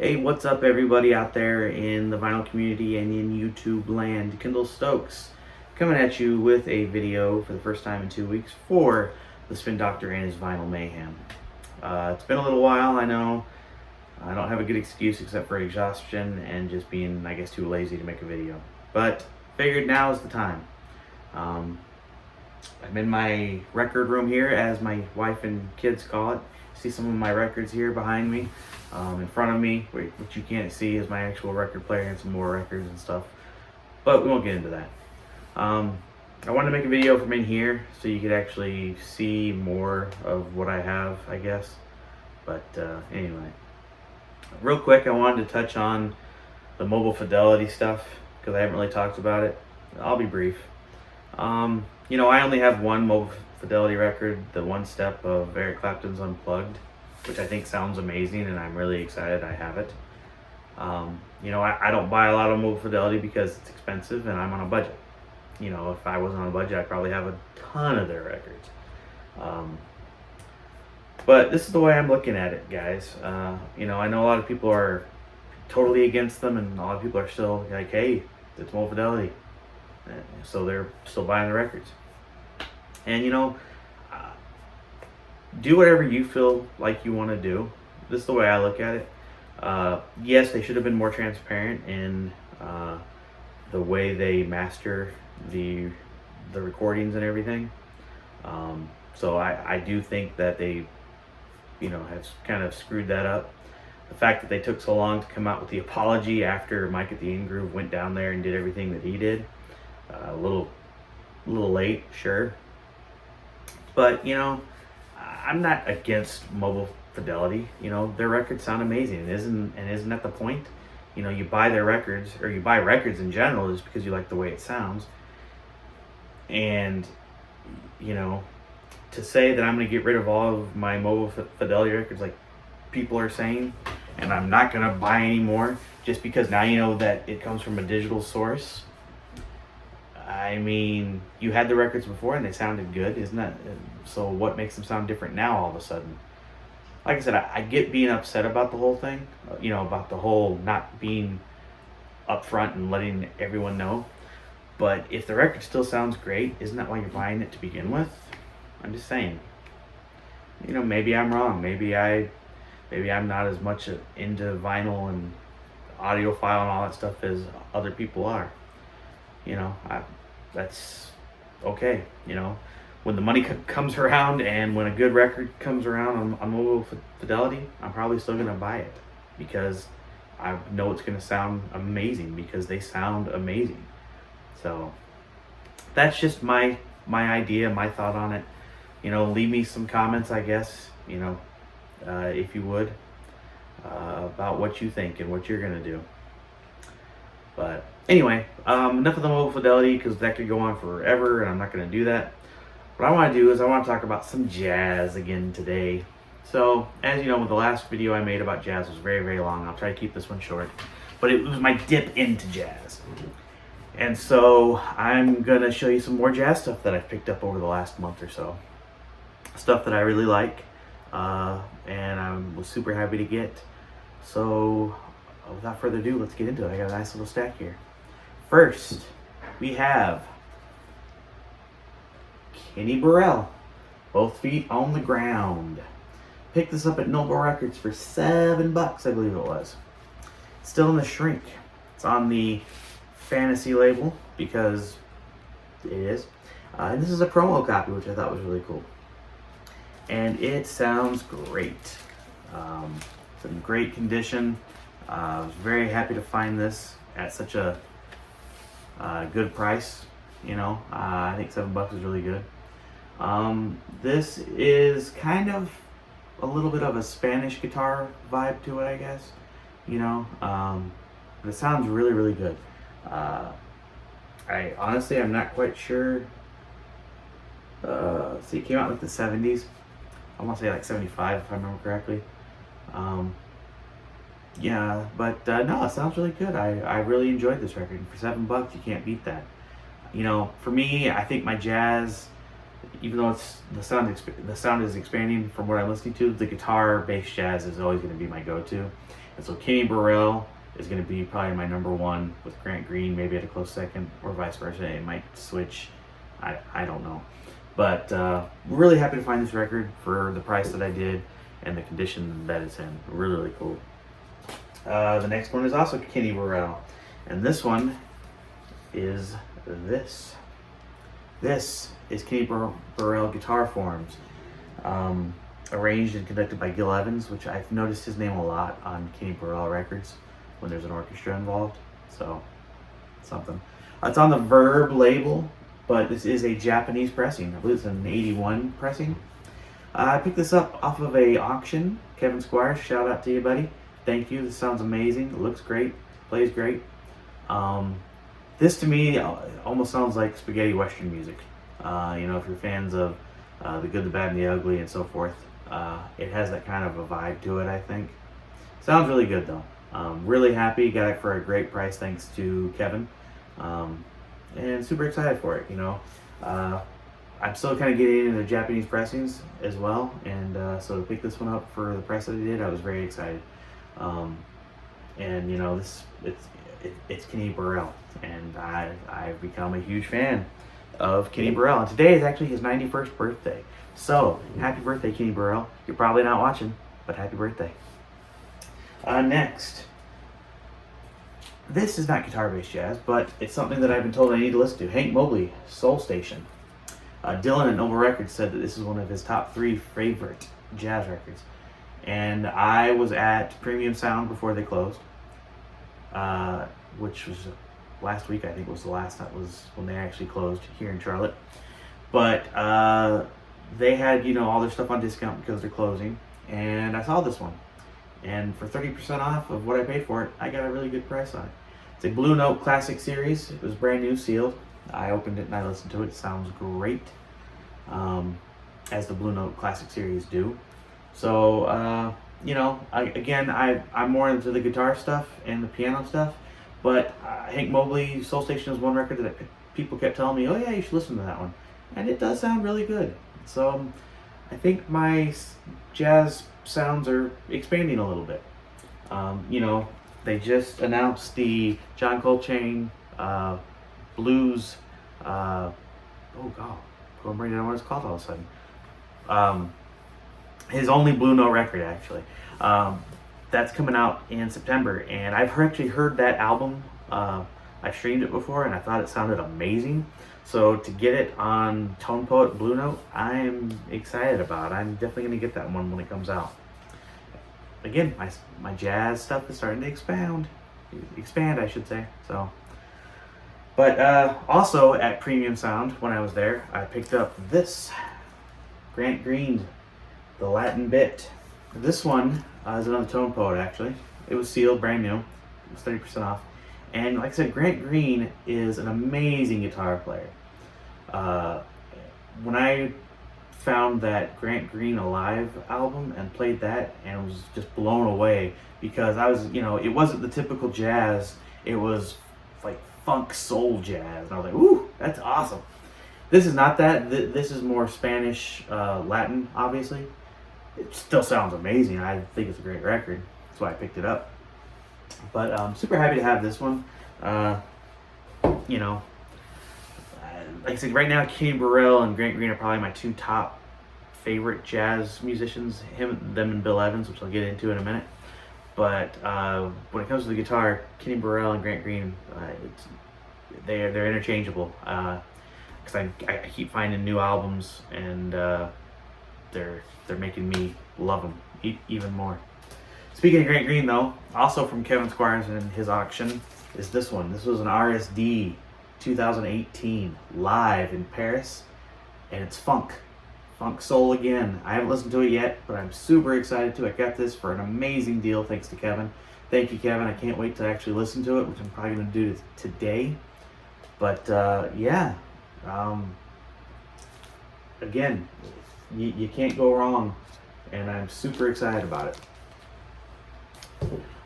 Hey, what's up, everybody out there in the vinyl community and in YouTube land? Kendall Stokes coming at you with a video for the first time in 2 weeks for the Spin Doctor and his Vinyl Mayhem. It's been a little while, I know. I don't have a good excuse except for exhaustion and just being, I guess, too lazy to make a video. But figured now is the time. I'm in my record room here, as my wife and kids call it. See some of my records here behind me. In front of me, which you can't see, is my actual record player and some more records and stuff. But we won't get into that. I wanted to make a video from in here so you could actually see more of what I have, I guess. But anyway, real quick, I wanted to touch on the mobile fidelity stuff because I haven't really talked about it. I'll be brief. You know, I only have one mobile fidelity record, the one step of Eric Clapton's Unplugged, which I think sounds amazing, and I'm really excited I have it. You know, I don't buy a lot of mobile fidelity because it's expensive and I'm on a budget. You know, if I wasn't on a budget, I'd probably have a ton of their records. But this is the way I'm looking at it, guys. You know, I know a lot of people are totally against them, and a lot of people are still like, hey, it's mobile fidelity. So they're still buying the records. And you know, do whatever you feel like you want to do. This is the way I look at it. Yes, they should have been more transparent in the way they master the recordings and everything. So I do think that they, you know, have kind of screwed that up. The fact that they took so long to come out with the apology after Mike at the In-Groove went down there and did everything that he did, a little late, sure. But you know, I'm not against mobile fidelity. You know, their records sound amazing. Isn't that the point? You know, you buy their records, or you buy records in general, just because you like the way it sounds. And you know, to say that I'm going to get rid of all of my mobile fidelity records, like people are saying, and I'm not going to buy any more just because now you know that it comes from a digital source. I mean, you had the records before and they sounded good, isn't that? So what makes them sound different now all of a sudden? Like I said, I get being upset about the whole thing, you know, about the whole not being upfront and letting everyone know. But if the record still sounds great, isn't that why you're buying it to begin with? I'm just saying. You know, maybe I'm wrong. Maybe I'm not as much into vinyl and audiophile and all that stuff as other people are. You know, that's okay. You know, when the money comes around and when a good record comes around on mobile fidelity, I'm probably still going to buy it because I know it's going to sound amazing because they sound amazing. So that's just my idea, my thought on it. You know, leave me some comments, I guess, you know, if you would, about what you think and what you're going to do. But anyway, enough of the mobile fidelity because that could go on forever and I'm not going to do that. What I want to do is I want to talk about some jazz again today. So, as you know, the last video I made about jazz was very, very long. I'll try to keep this one short. But it was my dip into jazz. And so I'm going to show you some more jazz stuff that I've picked up over the last month or so. Stuff that I really like. And I was super happy to get. So without further ado, let's get into it. I got a nice little stack here. First, we have Kenny Burrell, Both Feet on the Ground. Picked this up at Noble Records for $7, I believe it was. Still in the shrink. It's on the Fantasy label because it is. And this is a promo copy, which I thought was really cool. And it sounds great. It's in great condition. I was very happy to find this at such a good price. You know, I think $7 is really good. This is kind of a little bit of a Spanish guitar vibe to it, I guess. You know, but it sounds really, really good. I'm not quite sure. See, it came out like the 70s. I want to say like 75 if I remember correctly. Yeah, but no, it sounds really good. I really enjoyed this record. For $7, you can't beat that. You know, for me, I think my jazz, even though the sound is expanding from what I'm listening to, the guitar-based jazz is always going to be my go-to. And so Kenny Burrell is going to be probably my number one, with Grant Green maybe at a close second, or vice versa. It might switch. I don't know. But really happy to find this record for the price that I did and the condition that it's in. Really, really cool. The next one is also Kenny Burrell. And this one is this. This is Kenny Burrell Guitar Forms. Arranged and conducted by Gil Evans, which I've noticed his name a lot on Kenny Burrell records when there's an orchestra involved. So, something. It's on the Verb label, but this is a Japanese pressing. I believe it's an 81 pressing. I picked this up off of a auction. Kevin Squires, shout out to you, buddy. Thank you. This sounds amazing. It looks great. Plays great. This to me almost sounds like spaghetti western music. If you're fans of The Good, the Bad, and the Ugly and so forth, it has that kind of a vibe to it, I think. Sounds really good though. Really happy. Got it for a great price thanks to Kevin. And super excited for it, I'm still kind of getting into Japanese pressings as well, and so to pick this one up for the price that I did, I was very excited. It's Kenny Burrell, and I've become a huge fan of Kenny Burrell. And today is actually his 91st birthday. So happy birthday, Kenny Burrell. You're probably not watching, but happy birthday. Next, this is not guitar-based jazz, but it's something that I've been told I need to listen to. Hank Mobley, Soul Station. Dylan at Noble Records said that this is one of his top 3 favorite jazz records. And I was at Premium Sound before they closed, which was last week. I think was the last time was when they actually closed here in Charlotte. But they had, all their stuff on discount because they're closing. And I saw this one. And for 30% off of what I paid for it, I got a really good price on it. It's a Blue Note Classic Series. It was brand new, sealed. I opened it and I listened to it. It sounds great, as the Blue Note Classic Series do. So, I'm more into the guitar stuff and the piano stuff. But Hank Mobley, Soul Station is one record that people kept telling me, oh yeah, you should listen to that one. And it does sound really good. So I think my jazz sounds are expanding a little bit. They just announced the John Coltrane blues. I'm bringing down what it's called all of a sudden. His only Blue Note record, actually. That's coming out in September, and I've actually heard that album. I streamed it before, and I thought it sounded amazing. So to get it on Tone Poet Blue Note, I'm excited about it. I'm definitely going to get that one when it comes out. Again, my jazz stuff is starting to expand, I should say. So, but also at Premium Sound, when I was there, I picked up this Grant Green, the Latin Bit. This one is another Tone Poet, actually. It was sealed, brand new. It was 30% off. And like I said, Grant Green is an amazing guitar player. When I found that Grant Green Alive album and played that, and was just blown away, because I was, it wasn't the typical jazz. It was like funk soul jazz. And I was like, ooh, that's awesome. This is not that. This is more Spanish, Latin, obviously. It still sounds amazing. I think it's a great record. That's why I picked it up. But I'm super happy to have this one. Like I said, right now, Kenny Burrell and Grant Green are probably my 2 top favorite jazz musicians. Them and Bill Evans, which I'll get into in a minute. But when it comes to the guitar, Kenny Burrell and Grant Green, they're interchangeable. Because I keep finding new albums, and they're making me love them even more. Speaking of Grant Green, though, also from Kevin Squires and his auction, is this one. This was an RSD 2018 live in Paris, and it's funk soul again. I haven't listened to it yet, but I'm super excited to. I got this for an amazing deal thanks to Kevin. Thank you, Kevin. I can't wait to actually listen to it, which I'm probably going to do today. But again, you can't go wrong, and I'm super excited about it.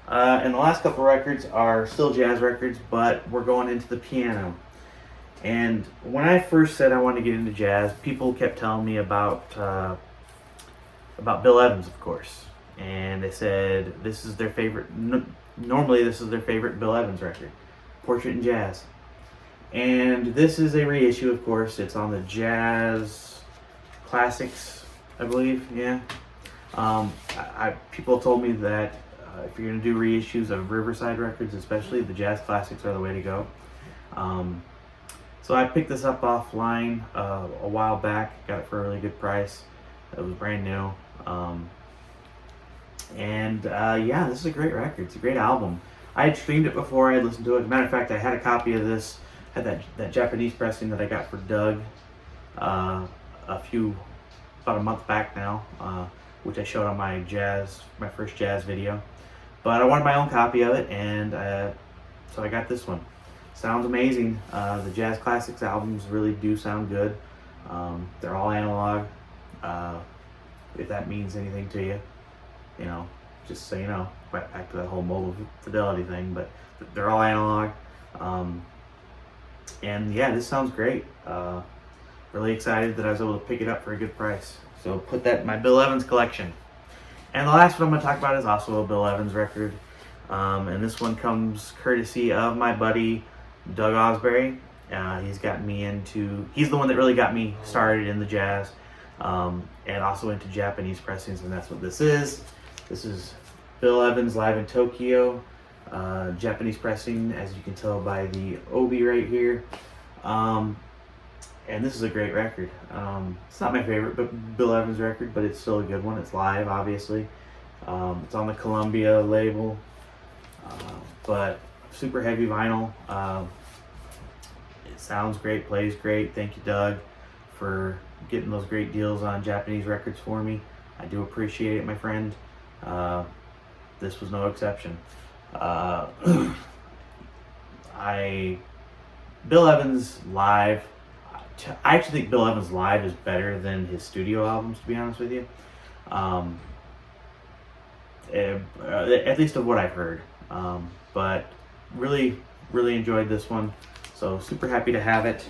And the last couple records are still jazz records, but we're going into the piano. And when I first said I wanted to get into jazz, people kept telling me about Bill Evans, of course. and they said this is their favorite. Normally, this is their favorite Bill Evans record, Portrait in Jazz. And this is a reissue, of course. It's on the Jazz Classics, I believe. Yeah. People told me that if you're gonna do reissues of Riverside records, especially the Jazz Classics, are the way to go. So I picked this up offline a while back. Got it for a really good price. It was brand new. Yeah, this is a great record. It's a great album. I had streamed it before. I had listened to it. As a matter of fact, I had a copy of this. Had that Japanese pressing that I got for Doug about a month back now, which I showed on my first jazz video. But I wanted my own copy of it, and so I got this one. Sounds amazing. The Jazz Classics albums really do sound good. They're all analog. If that means anything to you, just so you know, back to that whole mobile fidelity thing, but they're all analog. And yeah, this sounds great. Really excited that I was able to pick it up for a good price. So put that in my Bill Evans collection. And the last one I'm going to talk about is also a Bill Evans record. And this one comes courtesy of my buddy Doug Osbury. He's the one that really got me started in the jazz, and also into Japanese pressings, and that's what this is. This is Bill Evans Live in Tokyo, Japanese pressing, as you can tell by the obi right here. And this is a great record. It's not my favorite Bill Evans record, but it's still a good one. It's live, obviously. It's on the Columbia label, but super heavy vinyl. It sounds great, plays great. Thank you, Doug, for getting those great deals on Japanese records for me. I do appreciate it, my friend. This was no exception. Bill Evans live. I actually think Bill Evans live is better than his studio albums, to be honest with you. At least of what I've heard. But really, really enjoyed this one. So super happy to have it.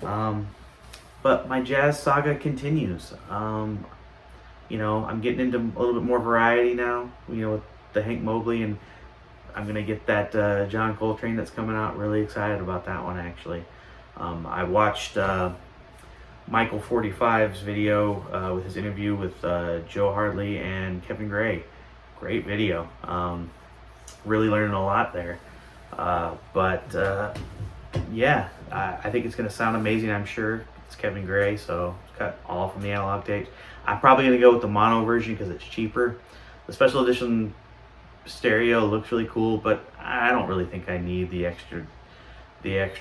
But my jazz saga continues. I'm getting into a little bit more variety now, with the Hank Mobley, and I'm going to get that John Coltrane that's coming out. Really excited about that one, actually. I watched Michael 45's video with his interview with Joe Hardley and Kevin Gray. Great video. Really learning a lot there. Yeah, I think it's going to sound amazing, I'm sure. It's Kevin Gray, so it's cut all from the analog tapes. I'm probably going to go with the mono version because it's cheaper. The special edition stereo looks really cool, but I don't really think I need the extra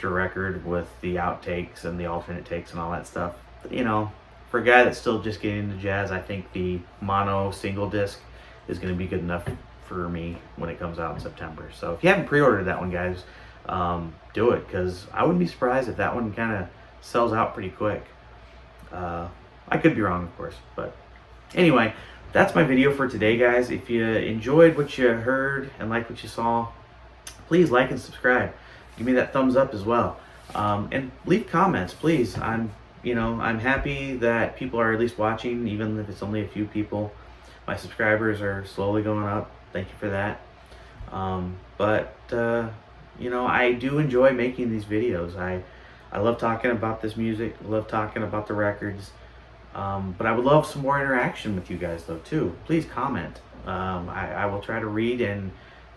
record with the outtakes and the alternate takes and all that stuff. For a guy that's still just getting into jazz, I think the mono single disc is going to be good enough for me when it comes out in September. So if you haven't pre-ordered that one, guys, do it, because I wouldn't be surprised if that one kind of sells out pretty quick. I could be wrong, of course, but anyway, that's my video for today, guys. If you enjoyed what you heard and liked what you saw, please like and subscribe. Give me that thumbs up as well, and leave comments, please. I'm happy that people are at least watching, even if it's only a few people. My subscribers are slowly going up. Thank you for that. I do enjoy making these videos. I love talking about this music. I love talking about the records. But I would love some more interaction with you guys, though, too. Please comment. I will try to read and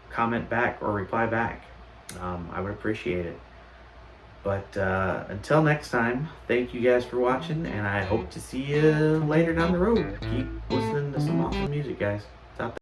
comment back or reply back. I would appreciate it. But until next time, thank you guys for watching, and I hope to see you later down the road. Keep listening to some awesome music, guys.